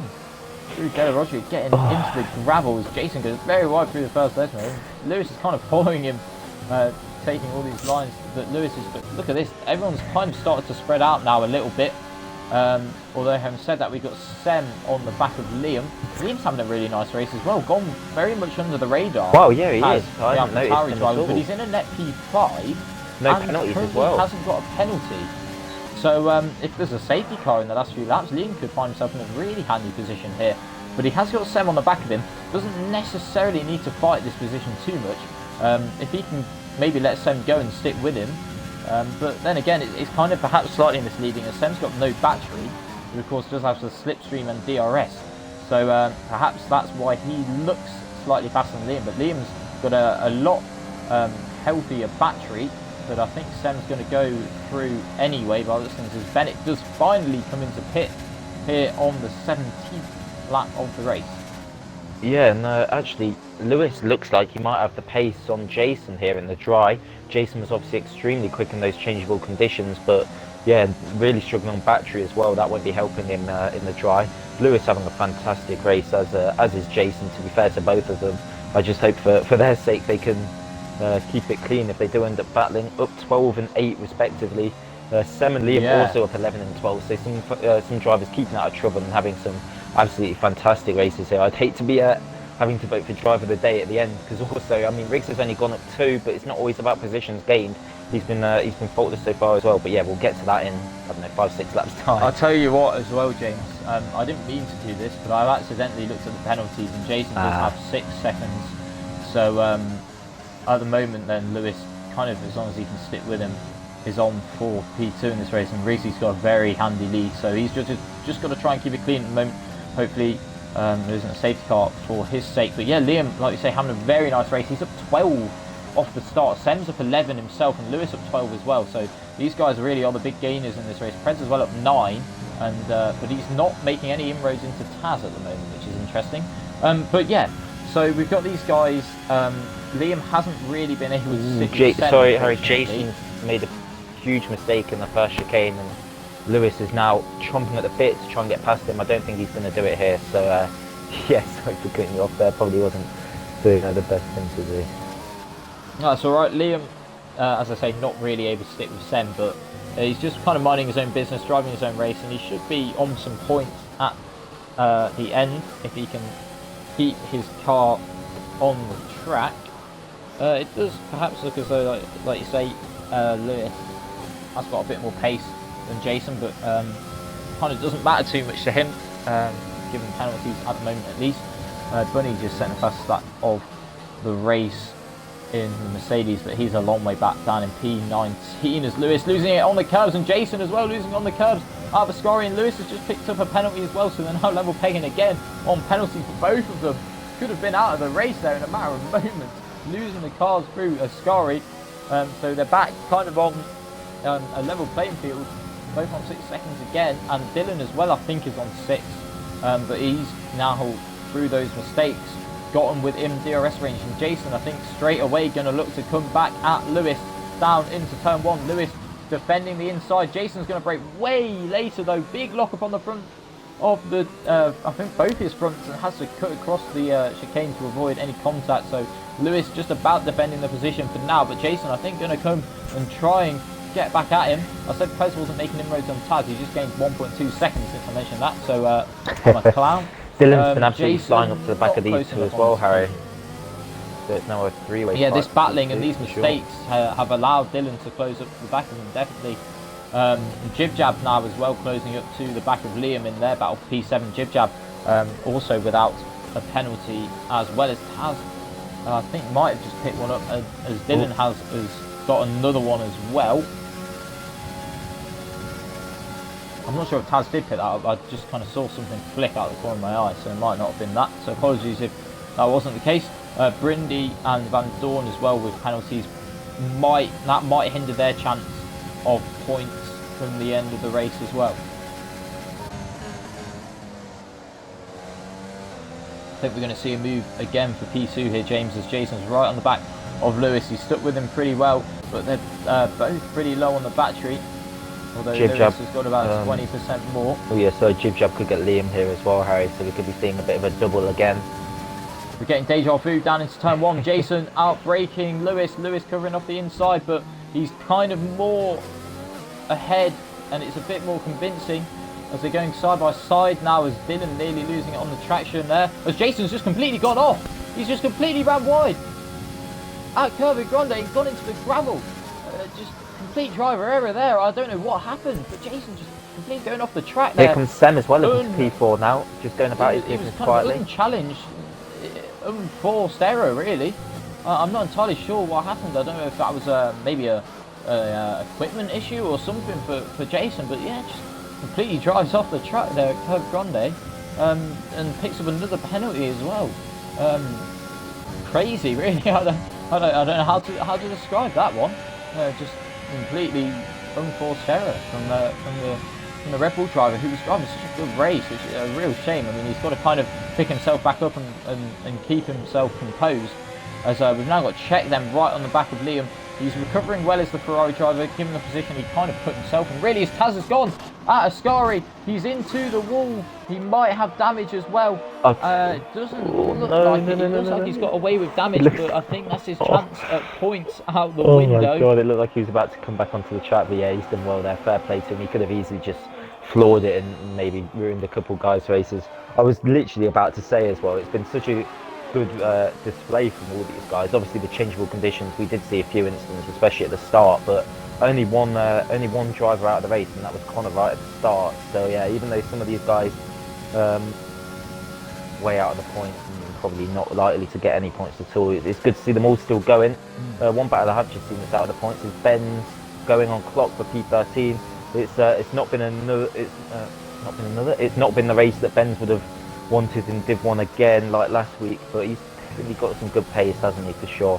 through Della Roger getting into the gravel as Jason goes very wide through the first lesson. Lewis is kind of following him, taking all these lines that Lewis is, but look at this, everyone's kind of started to spread out now a little bit. Although having said that, we've got Sem on the back of Liam. Liam's having a really nice race as well, gone very much under the radar. Wow, yeah, he is. I haven't noticed him at all. But he's in a net P5. No penalties as well. Hasn't got a penalty. So if there's a safety car in the last few laps, Liam could find himself in a really handy position here. But he has got Sem on the back of him. Doesn't necessarily need to fight this position too much. If he can maybe let Sem go and stick with him. But then again, it's kind of perhaps slightly misleading, as Sem's got no battery, but of course does have the slipstream and DRS. So perhaps that's why he looks slightly faster than Liam. But Liam's got a lot healthier battery, but I think Sem's going to go through anyway by this thing, as Bennett does finally come into pit here on the 17th lap of the race. Yeah, no, actually, Lewis looks like he might have the pace on Jason here in the dry. Jason was obviously extremely quick in those changeable conditions, but yeah, really struggling on battery as well. That won't be helping him in the dry. Lewis having a fantastic race, as is Jason, to be fair to both of them. I just hope for their sake they can keep it clean if they do end up battling up 12 and 8 respectively. Sem and Liam also up 11 and 12, so some drivers keeping out of trouble and having some absolutely fantastic races here. I'd hate to be having to vote for driver of the day at the end, because also, I mean, Riggs has only gone up 2, but it's not always about positions gained. He's been faultless so far as well, but yeah, we'll get to that in, I don't know, 5-6 laps time. I'll tell you what as well, James, I didn't mean to do this, but I've accidentally looked at the penalties, and Jason does have 6 seconds, so at the moment then Lewis, kind of as long as he can stick with him, is on for P2 in this race, and Riggs's got a very handy lead, so he's just got to try and keep it clean at the moment. Hopefully there isn't a safety car for his sake. But yeah, Liam, like you say, having a very nice race. He's up 12 off the start. Sem's up 11 himself, and Lewis up 12 as well. So these guys really are the big gainers in this race. Preds as well up 9, and but he's not making any inroads into Taz at the moment, which is interesting. But yeah, so we've got these guys. Liam hasn't really been able to stick with sorry, Harry, Jason's made a huge mistake in the first chicane, and Lewis is now chomping at the bit to try and get past him. I don't think he's going to do it here, so yeah, sorry for cutting you off there. Probably wasn't the best thing to do. That's alright. Liam, as I say, not really able to stick with Sem, but he's just kind of minding his own business, driving his own race, and he should be on some points at the end if he can keep his car on the track. It does perhaps look as though, like you say, Lewis has got a bit more pace than Jason, but kind of doesn't matter too much to him, given penalties at the moment at least. Bunny just sent the fastest lap of the race in the Mercedes, but he's a long way back down in P19 as Lewis losing it on the curbs, and Jason as well losing on the curbs out of Ascari, and Lewis has just picked up a penalty as well, so they're now level pegging again on penalties for both of them. Could have been out of the race there in a matter of moments, losing the cars through Ascari, so they're back kind of on a level playing field, both on 6 seconds again, and Dylan as well I think is on 6, but he's now through those mistakes gotten within DRS range, and Jason I think straight away going to look to come back at Lewis down into turn 1. Lewis defending the inside. Jason's going to brake way later though, big lock up on the front of the I think both his fronts, and has to cut across the chicane to avoid any contact, so Lewis just about defending the position for now, but Jason I think going to come and try and get back at him. I said Prez wasn't making inroads on Taz, he just gained 1.2 seconds since I mentioned that, so I'm a clown. Dylan's been absolutely flying up to the back of these two as well, Harry. So it's now a 3-way. Yeah, this battling and these mistakes have allowed Dylan to close up to the back of him, definitely. Jib Jab now as well, closing up to the back of Liam in their battle for P7. Jib Jab also without a penalty, as well as Taz. I think might have just picked one up, as Dylan has got another one as well. I'm not sure if Taz did pick that up, I just kind of saw something flick out of the corner of my eye, so it might not have been that, so apologies if that wasn't the case. Brindy and Van Dorn as well with penalties, that might hinder their chance of points from the end of the race as well. I think we're going to see a move again for P2 here, James, as Jason's right on the back of Lewis. He's stuck with him pretty well, but they're both pretty low on the battery. Although Lewis has got about 20% more. Oh yeah, so Jib Jab could get Liam here as well, Harry, so we could be seeing a bit of a double again. We're getting deja vu down into turn 1. Jason out braking Lewis. Lewis covering off the inside, but he's kind of more ahead, and it's a bit more convincing as they're going side by side now, as Dylan nearly losing it on the traction there. As Jason's just completely gone off. He's just completely ran wide at Curva Grande and gone into the gravel. Just complete driver error there. I don't know what happened, but Jason just completely going off the track there. Here comes Sam as well as P4 now, just going about his business quietly. It was kind of unchallenged, unforced error really. I'm not entirely sure what happened. I don't know if that was maybe a equipment issue or something for Jason, but yeah, just completely drives off the track there at Curva Grande, and picks up another penalty as well. Crazy really. I don't know how to describe that one. Just completely unforced error from the Red Bull driver, who was driving such a good race, which is a real shame. I mean, he's got to kind of pick himself back up and keep himself composed, as we've now got Czech then right on the back of Liam. He's recovering well as the Ferrari driver, given the position he kind of put himself in. Really, his Taz has gone at Ascari. He's into the wall. He might have damage as well. Doesn't look like it. It looks like he's got away with damage, but I think that's his chance at points out the window. Oh my god, it looked like he was about to come back onto the track, but yeah, he's done well there. Fair play to him. He could have easily just floored it and maybe ruined a couple guys' races. I was literally about to say as well, it's been such a good display from all these guys. Obviously the changeable conditions, we did see a few incidents, especially at the start, but only one driver out of the race, and that was Connor right at the start. So yeah, even though some of these guys way out of the points and probably not likely to get any points at all, it's good to see them all still going. One battle I have just seen that's out of the points is Ben's going on clock for P13. It's not been the race that Ben's would have wanted in Div 1 again like last week, but he's really got some good pace, hasn't he, for sure.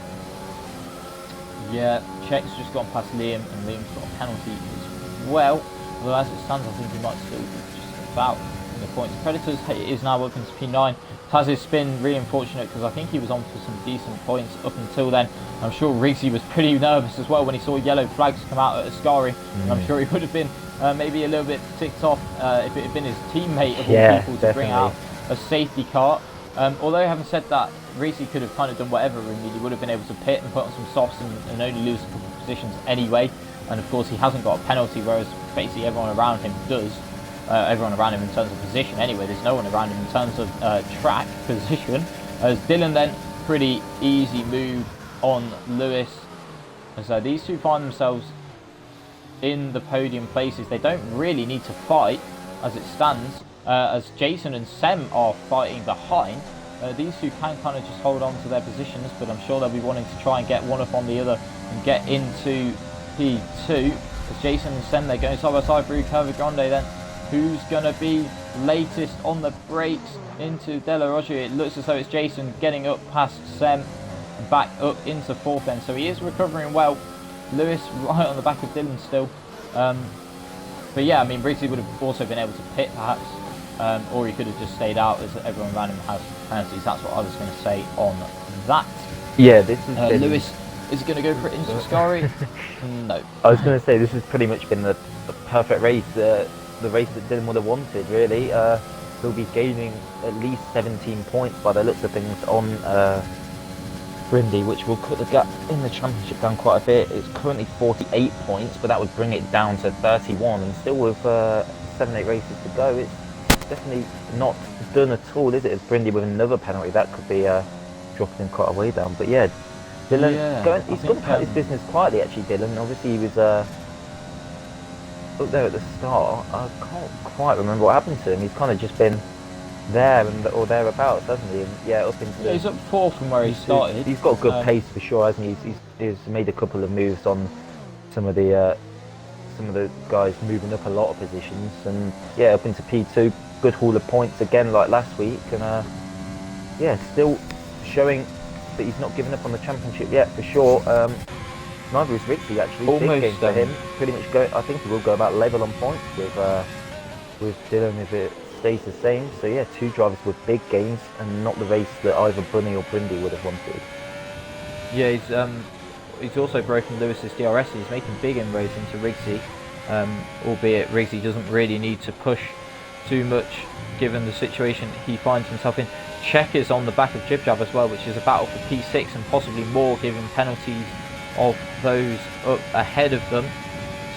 Yeah, Czech's just gone past Liam, and Liam's got a penalty as well. Although as it stands, I think he might still be just about in the points. Predators is now up into P9. Taz's spin really unfortunate, because I think he was on for some decent points up until then. I'm sure Reese was pretty nervous as well when he saw yellow flags come out at Ascari. I'm sure he would have been maybe a little bit ticked off if it had been his teammate of all people to bring out a safety car. Although having said that, Reese could have kind of done whatever, and he would have been able to pit and put on some softs and only lose a couple of positions anyway. And of course he hasn't got a penalty, whereas basically everyone around him does. Everyone around him in terms of position anyway. There's no one around him in terms of track position. As Dylan then, pretty easy move on Lewis. And so these two find themselves in the podium places. They don't really need to fight as it stands, as Jason and Sem are fighting behind. These two can kind of just hold on to their positions, but I'm sure they'll be wanting to try and get one up on the other and get into P2. As Jason and Sem, they're going side by side through Curva Grande then. Who's going to be latest on the brakes into De La Rocha? It looks as though it's Jason getting up past Sem, back up into fourth then. So he is recovering well. Lewis right on the back of Dylan still. But yeah, I mean, Brixie would have also been able to pit perhaps, or he could have just stayed out as everyone around him has penalties. That's what I was going to say on that. Yeah, this is Lewis, is he going to go for it into Ascari? No. I was going to say, this has pretty much been the perfect race, the race that Dylan would have wanted, really. He'll be gaining at least 17 points by the looks of things on Brindy, which will cut the gap in the championship down quite a bit. It's currently 48 points, but that would bring it down to 31, and still with 7-8 races to go, it's definitely not done at all, is it? As Brindy with another penalty, that could be dropping him quite a way down. But yeah, Dylan, he's gone about his business quietly actually, Dylan. Obviously he was up there at the start. I can't quite remember what happened to him. He's kind of just been there or thereabouts, hasn't he? And yeah, up into he's up fourth from where he started. He's got a good pace for sure, hasn't he? He's made a couple of moves on some of the guys moving up a lot of positions, and yeah, up into P2, good haul of points again like last week, and yeah, still showing that he's not given up on the championship yet for sure. Neither is Rigsy actually. Almost, Big game for him. Pretty much go. I think he will go about level on points with Dylan if it stays the same. So yeah, 2 drivers with big gains and not the race that either Bunny or Brindy would have wanted. Yeah, he's also broken Lewis's DRS. He's making big inroads into Rigsy, albeit Rigsy doesn't really need to push too much given the situation he finds himself in. Czech is on the back of Jib-Jab as well, which is a battle for P6 and possibly more given penalties of those up ahead of them.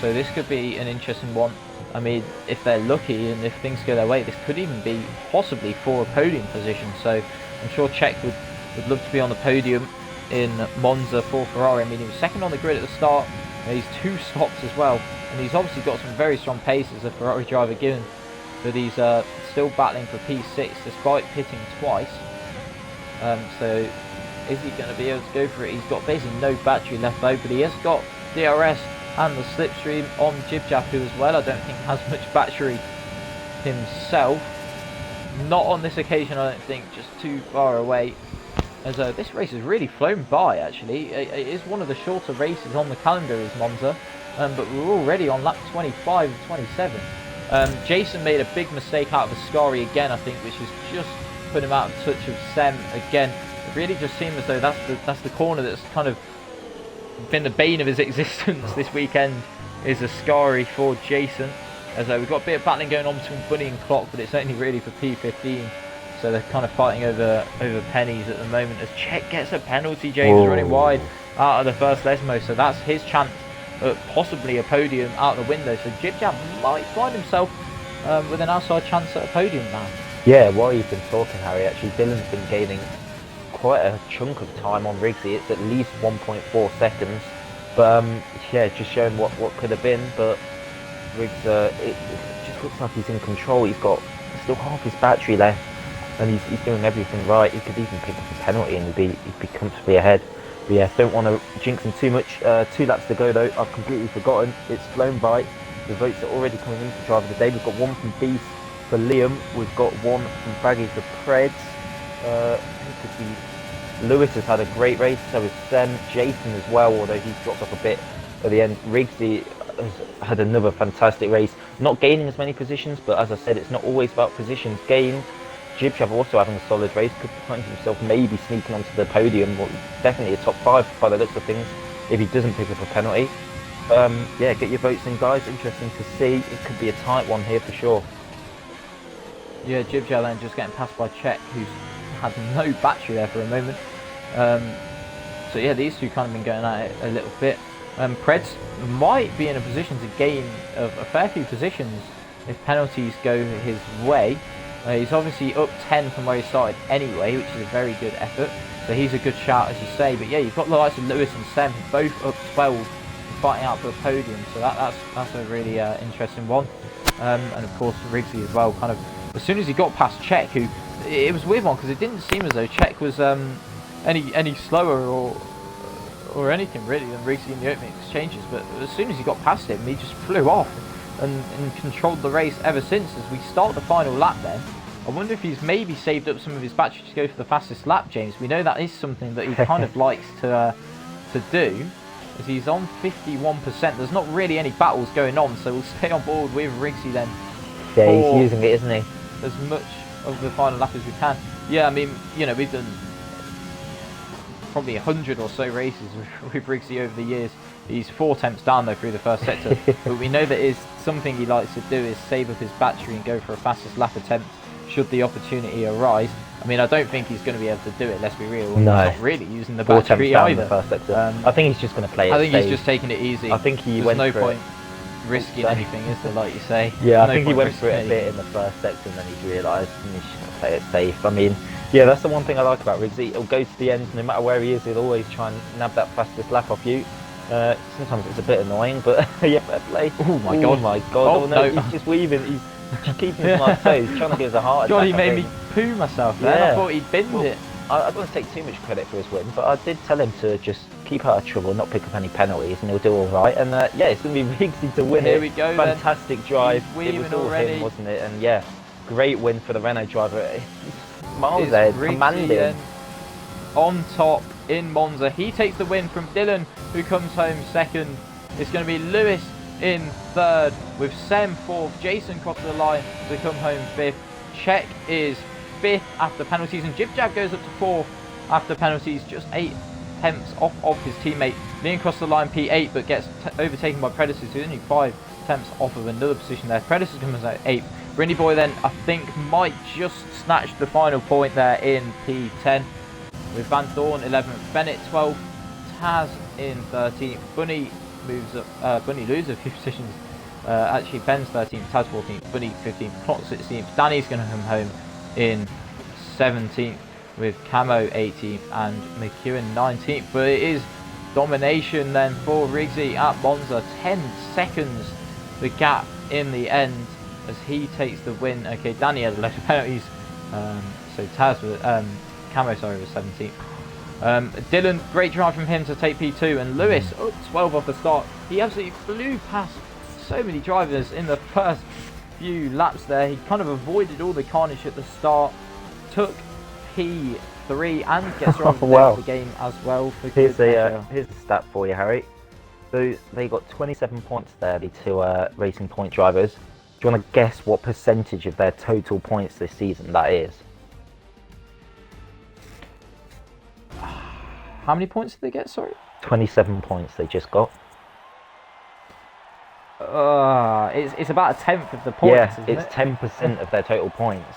So this could be an interesting one. I mean, if they're lucky and if things go their way, this could even be possibly for a podium position. So I'm sure Czech would love to be on the podium in Monza for Ferrari. I mean, he was second on the grid at the start, and he's 2 stops as well, and he's obviously got some very strong pace as a Ferrari driver given that he's still battling for P6 despite pitting twice. So is he going to be able to go for it? He's got basically no battery left though, but he has got DRS and the slipstream on Jib-Jab, who as well I don't think has much battery himself. Not on this occasion, I don't think, just too far away. As this race has really flown by actually. It is one of the shorter races on the calendar is Monza, but we're already on lap 25 and 27. Jason made a big mistake out of Ascari again, I think, which has just put him out of touch of Sem again. It really just seemed as though that's the corner that's kind of been the bane of his existence this weekend, is Ascari for Jason. As we've got a bit of battling going on between Bunny and Clock, but it's only really for P15. So they're kind of fighting over pennies at the moment as Czech gets a penalty. James is running wide out of the first Lesmo, so that's his chance at possibly a podium out the window. So Jib-Jab might find himself with an outside chance at a podium now. Yeah, while you've been talking, Harry, actually Dylan's been gaining quite a chunk of time on Rigsy. It's at least 1.4 seconds. But yeah, just showing what could have been. But Riggs, it just looks like he's in control. He's got still half his battery left, and he's doing everything right. He could even pick up a penalty and he'd be comfortably ahead. But yeah, don't want to jinx him too much. 2 laps to go though. I've completely forgotten. It's flown by. The votes are already coming in for driver of the day. We've got 1 from Beast for Liam. We've got 1 from Baggy for Preds. Who could be? Lewis has had a great race. So has Sem. Jason as well, although he's dropped off a bit at the end. Rigsy has had another fantastic race. Not gaining as many positions, but as I said, it's not always about positions gained. Jib-Jab also having a solid race, could find himself maybe sneaking onto the podium, or definitely a top 5 by the looks of things, if he doesn't pick up a penalty. Yeah, get your votes in, guys. Interesting to see. It could be a tight one here for sure. Yeah, Jib-Jab then just getting passed by Czech, who's had no battery there for a moment. So yeah, these two kind of been going at it a little bit. Preds might be in a position to gain a fair few positions if penalties go his way. He's obviously up 10 from where he started anyway, which is a very good effort. So he's a good shout, as you say. But yeah, you've got the likes of Lewis and Sem, both up 12, fighting out for a podium. So that's a really interesting one. And of course Rigsy as well. Kind of as soon as he got past Czech, who it was a weird one because it didn't seem as though Czech was any slower or anything really than Rigsy in the opening exchanges. But as soon as he got past him, he just flew off and controlled the race ever since. As we start the final lap then, I wonder if he's maybe saved up some of his battery to go for the fastest lap, James. We know that is something that he kind of likes to do, as he's on 51%. There's not really any battles going on, so we'll stay on board with Rigsy then. Yeah, he's using it, isn't he? As much of the final lap as we can. Yeah, I mean, you know, we've done probably 100 or so races with Rigsy over the years. He's 4 attempts down though through the first sector, but we know that is something he likes to do, is save up his battery and go for a fastest lap attempt should the opportunity arise. I mean, I don't think he's going to be able to do it, let's be real. No. He's not really using the battery either. The first sector. I think he's just going to play it I think safe. he's just taking it easy. I think he There's went no for point it. risking anything, is there, like you say? Yeah, I No think he point went for it a risking bit in the first sector and then he's realised he's just going to play it safe. I mean, yeah, that's the one thing I like about Rigsy. He'll go to the end, no matter where he is, he'll always try and nab that fastest lap off you. Sometimes it's a bit annoying, but yeah, fair play. Oh my god. Oh my god. Oh, no. He's just weaving. He's just keeping his life safe. He's trying to give us a heart attack. God, he made me poo myself then. Yeah. I thought he'd binned it. I don't want to take too much credit for his win, but I did tell him to just keep out of trouble, not pick up any penalties, and he'll do all right. And yeah, it's going to be Rigsy to win it. Here we go. Fantastic drive. He's It was all already. him, wasn't it? And yeah, great win for the Renault driver. Miles It's ahead, Rigsy commanding. then on top in Monza. He takes the win from Dylan, who comes home second. It's going to be Lewis in third, with Sem fourth. Jason crossed the line to come home fifth. Czech is fifth after penalties, and Jib Jab goes up to fourth after penalties, just 8 tenths off of his teammate. Liam crossed the line P8, but gets overtaken by Predators, who's only 5 tenths off of another position there. Predators comes out 8th. Brindy Boy then, I think, might just snatch the final point there in P10, with Van Dorn 11th, Bennett 12th, Taz in 13th. Bunny moves up. Bunny loses a few positions. Actually, Ben's 13th, Taz 14th, Bunny 15th, Clock 16th. Danny's going to come home in 17th, with Camo 18th and McEwen 19th. But it is domination then for Riggsy at Monza. 10 seconds the gap in the end as he takes the win. Okay, Danny had a lot of penalties. So Taz was Camo, sorry, was 17th. Dylan, great drive from him to take P2, and Lewis, 12 off the start. He absolutely flew past so many drivers in the first few laps there. He kind of avoided all the carnage at the start, took P3 and gets driver of the game as well. For here's a stat for you, Harry. So they got 27 points there, the two Racing Point drivers. Do you want to guess what percentage of their total points this season that is? How many points did they get, sorry? 27 points they just got. It's about a tenth of the points, yeah, it's 10% of their total points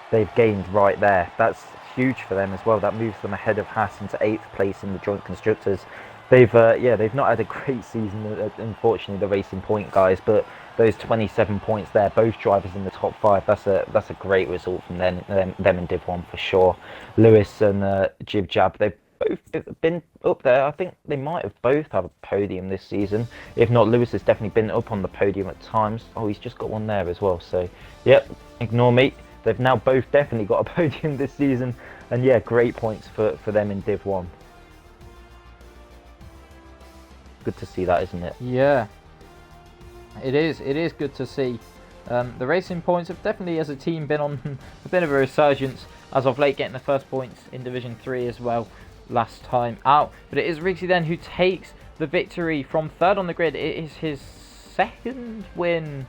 they've gained right there. That's huge for them as well. That moves them ahead of Haas into 8th place in the joint constructors. They've not had a great season, unfortunately, the Racing Point guys, but those 27 points there, both drivers in the top 5, that's a great result from them in Div 1 for sure. Lewis and Jib Jab, they've both been up there. I think they might have both had a podium this season. If not, Lewis has definitely been up on the podium at times. Oh, he's just got one there as well. So, yep, ignore me. They've now both definitely got a podium this season. And yeah, great points for them in Div 1. Good to see that, isn't it? Yeah, it is. It is good to see. The Racing Points have definitely, as a team, been on a bit of a resurgence as of late, getting the first points in Division 3 as well last time out. But it is Riggsy then who takes the victory from third on the grid. It is his second win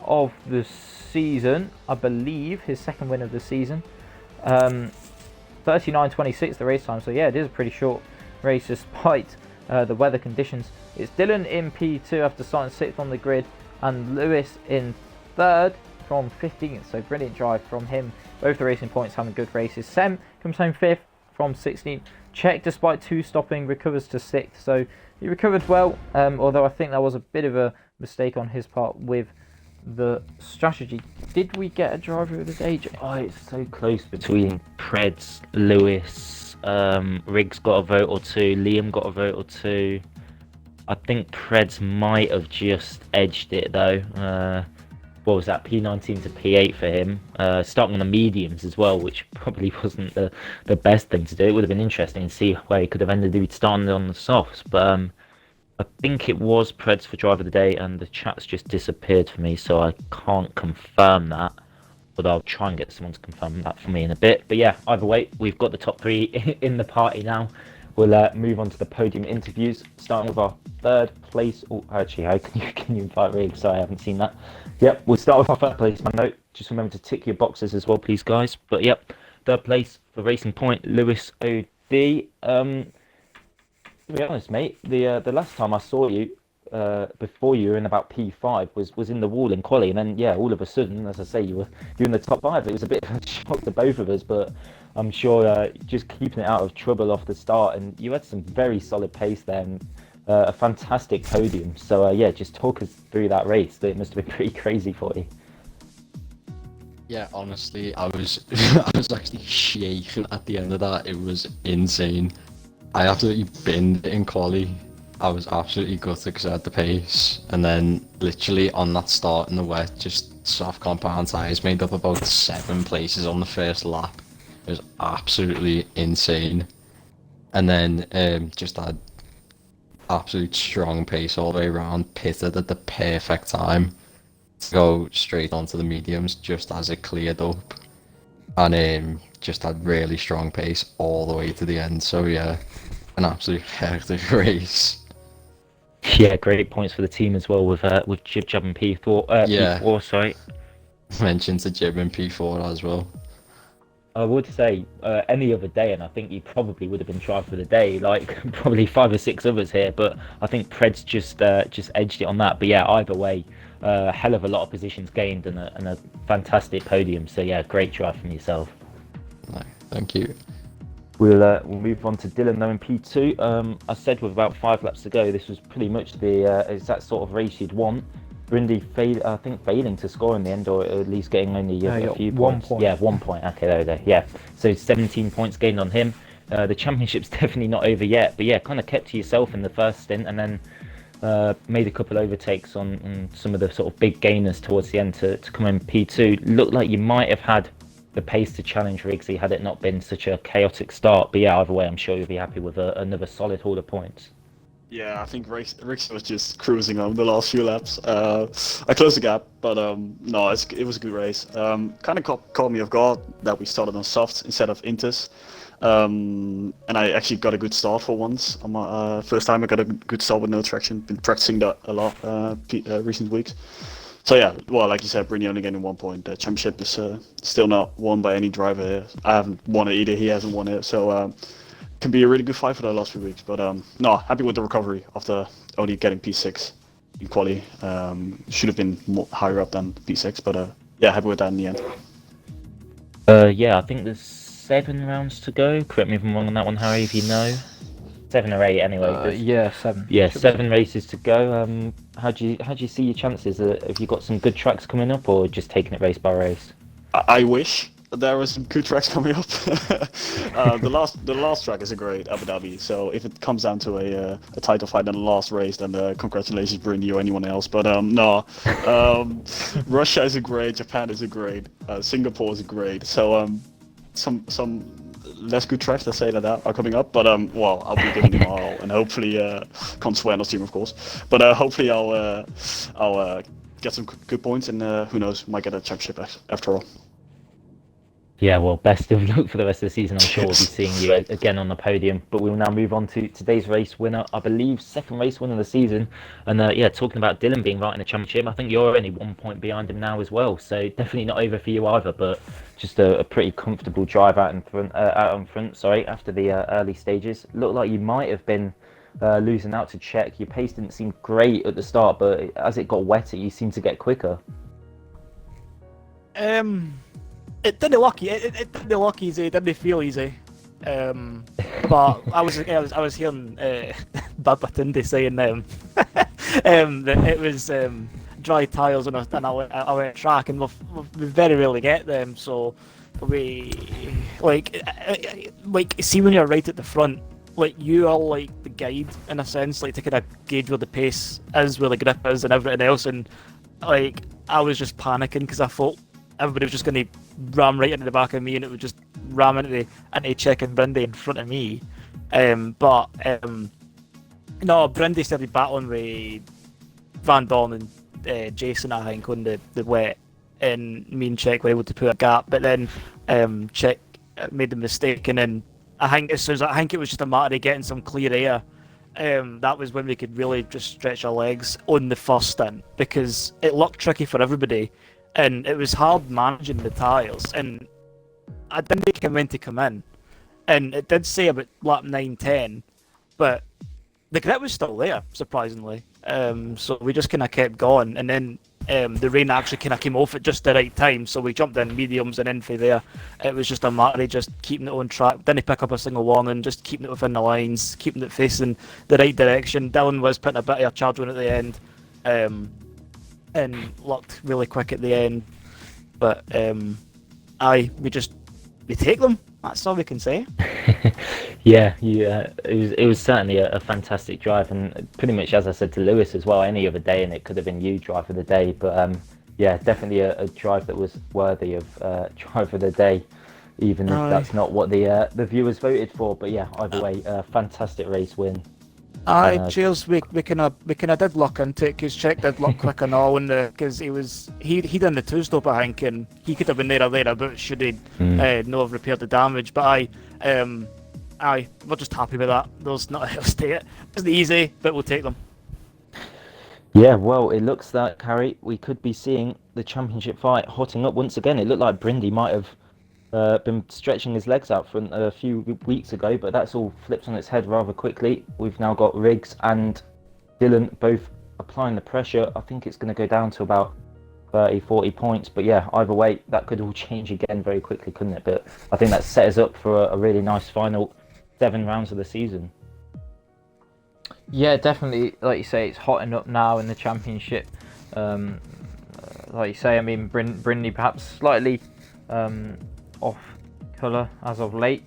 of the season, I believe. His second win of the season. 39.26 the race time. So yeah, it is a pretty short race despite the weather conditions. It's Dylan in P2 after starting 6th on the grid, and Lewis in 3rd from 15th. So brilliant drive from him. Both the Racing Points having good races. Sem comes home 5th from 16th. Czech, despite 2 stopping, recovers to 6th. So he recovered well, although I think that was a bit of a mistake on his part with the strategy. Did we get a driver of the day, Jay? Oh, it's so close between Preds, Lewis, Riggs got a vote or 2, Liam got a vote or 2. I think Preds might have just edged it though. What was that, P19 to P8 for him, starting on the mediums as well, which probably wasn't the best thing to do. It would have been interesting to see where he could have ended if he'd started on the softs, but I think it was Preds for driver of the day, and the chat's just disappeared for me, so I can't confirm that, but I'll try and get someone to confirm that for me in a bit. But yeah, either way, we've got the top 3 in the party now. We'll move on to the podium interviews, starting with our 3rd place. Oh, actually, how can you invite Riggs? Sorry, I haven't seen that. Yep, we'll start with our 3rd place. My note, just remember to tick your boxes as well, please, guys. But yep, 3rd place for Racing Point, Lewis OD. To be honest, mate, the last time I saw you, before you were in about P5, was in the wall in quali, and then yeah, all of a sudden, as I say, you're in the top 5. It was a bit of a shock to both of us, but I'm sure just keeping it out of trouble off the start, and you had some very solid pace there, and a fantastic podium. So yeah, just talk us through that race. It must have been pretty crazy for you. Yeah, honestly, I was I was actually shaking at the end of that. It was insane. I absolutely binned in quali. I was absolutely gutted because I had the pace, and then literally on that start in the wet, just soft compound tyres made up about 7 places on the first lap. It was absolutely insane. And then just had absolute strong pace all the way around, pitted at the perfect time to go straight onto the mediums just as it cleared up. And just had really strong pace all the way to the end. So yeah, an absolute hectic race. Yeah, great points for the team as well with Jib Jab and P4. Yeah. P4, sorry. Mentioned to Jib and P4 as well. I would say any other day, and I think you probably would have been tried for the day, like probably 5 or 6 others here. But I think Pred's just edged it on that. But yeah, either way, hell of a lot of positions gained and a fantastic podium. So yeah, great drive from yourself. No, thank you. We'll move on to Dylan though in P2. I said with about 5 laps to go, this was pretty much the exact sort of race you'd want. Brindy failing to score in the end, or at least getting only a few points. 1 point. Yeah, 1 point. Okay, there we go. Yeah, so 17 points gained on him. The championship's definitely not over yet, but yeah, kind of kept to yourself in the first stint, and then made a couple overtakes on some of the sort of big gainers towards the end to come in P2. Looked like you might have had the pace to challenge Riggsy had it not been such a chaotic start. But yeah, either way, I'm sure you'll be happy with another solid haul of points. Yeah, I think Rix was just cruising on the last few laps. I closed the gap, but no, it was a good race. Kind of caught me off guard that we started on softs instead of inters. And I actually got a good start for once. On my first time I got a good start with no traction. Been practicing that a lot recent weeks. So yeah, well, like you said, Briny only getting 1 point. The championship is still not won by any driver here. I haven't won it either. He hasn't won it. So can be a really good fight for the last few weeks. But no, happy with the recovery after only getting P6 in quali. Should have been higher up than P6, but yeah, happy with that in the end. Yeah, I think there's 7 rounds to go. Correct me if I'm wrong on that one, Harry, if you know. 7 or 8 anyway. Yeah, 7. Yeah, 7 races to go. How do you see your chances? Have you got some good tracks coming up, or just taking it race by race? I wish there was some good tracks coming up. The last track is a great Abu Dhabi. So if it comes down to a title fight in the last race, then congratulations, Briny or anyone else. But no, Russia is a great, Japan is a great, Singapore is a great. So some less good tracks, let's say that are coming up. But well, I'll be giving them all, and hopefully can't swear on the team, of course. But hopefully I'll get some good points, and who knows, might get a championship after all. Yeah, well, best of luck for the rest of the season. I'm sure we'll be seeing you again on the podium. But we'll now move on to today's race winner. I believe 2nd race winner of the season. And yeah, talking about Dylan being right in the championship, I think you're only 1 point behind him now as well. So definitely not over for you either. But just a pretty comfortable drive out in front. After the early stages, looked like you might have been losing out to Czech. Your pace didn't seem great at the start, but as it got wetter, you seemed to get quicker. It didn't look it didn't look easy. It didn't feel easy. But I was hearing Babatunde saying that it was dry tyres on our track, and we very rarely get them. So we like see when you're right at the front, like you are like the guide in a sense, like to kind of gauge where the pace is, where the grip is, and everything else. And like I was just panicking because I thought everybody was just going to ram right into the back of me, and it would just ram into Czech and Brindy in front of me. But no, Brindy started battling with Van Dorn and Jason, I think, on the wet, and me and Czech were able to put a gap. But then Czech made the mistake, and then I think it was just a matter of getting some clear air. That was when we could really just stretch our legs on the first stint, because it looked tricky for everybody. And it was hard managing the tyres, and I didn't think when to come in. And it did say about lap 9-10, but the grip was still there, surprisingly. So we just kind of kept going, and then the rain actually kind of came off at just the right time, so we jumped in mediums and in for there. It was just a matter of just keeping it on track. Didn't pick up a single warning, just keeping it within the lines, keeping it facing the right direction. Dylan was putting a bit of a charge on at the end. And looked really quick at the end, but we take them. That's all we can say. Yeah, it was certainly a fantastic drive, and pretty much as I said to Lewis as well, any other day, and it could have been you drive of the day. But yeah, definitely a drive that was worthy of drive of the day, even if that's not what the viewers voted for. But yeah, either way, fantastic race win. Aye, cheers. We kind of did look into it because Czech did look quick and all, and because he done the two stop, I think, and he could have been there or thereabouts should he not have repaired the damage. But aye, we're just happy with that. There's not else to it. It's easy, but we'll take them. Yeah, well, it looks like, Harry, we could be seeing the championship fight hotting up once again. It looked like Brindy might have been stretching his legs out from a few weeks ago, but that's all flipped on its head rather quickly. We've now got Riggs and Dylan both applying the pressure. I think it's going to go down to about 30, 40 points, but yeah, either way, that could all change again very quickly, couldn't it? But I think that set us up for a really nice final 7 rounds of the season. Yeah, definitely. Like you say, it's hotting up now in the championship. Like you say, I mean, Brindley perhaps slightly off colour as of late,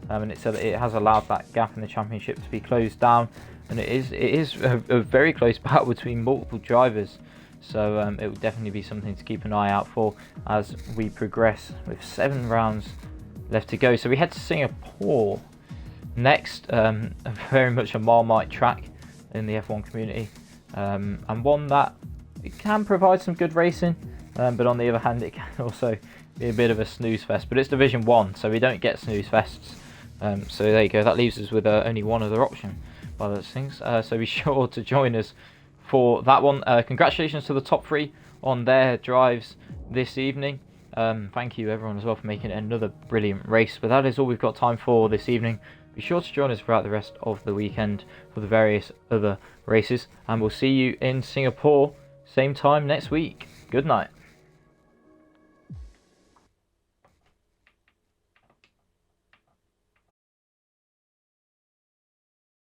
and it has allowed that gap in the championship to be closed down, and it is a very close battle between multiple drivers. So it will definitely be something to keep an eye out for as we progress with 7 rounds left to go. So we head to Singapore next, very much a Marmite track in the F1 community, and one that it can provide some good racing, but on the other hand it can also be a bit of a snooze fest. But it's Division 1, so we don't get snooze fests, so there you go. That leaves us with only one other option by those things, so be sure to join us for that one. Congratulations to the top 3 on their drives this evening. Thank you everyone as well for making it another brilliant race, but that is all we've got time for this evening. Be sure to join us throughout the rest of the weekend for the various other races, and we'll see you in Singapore same time next week. Good night.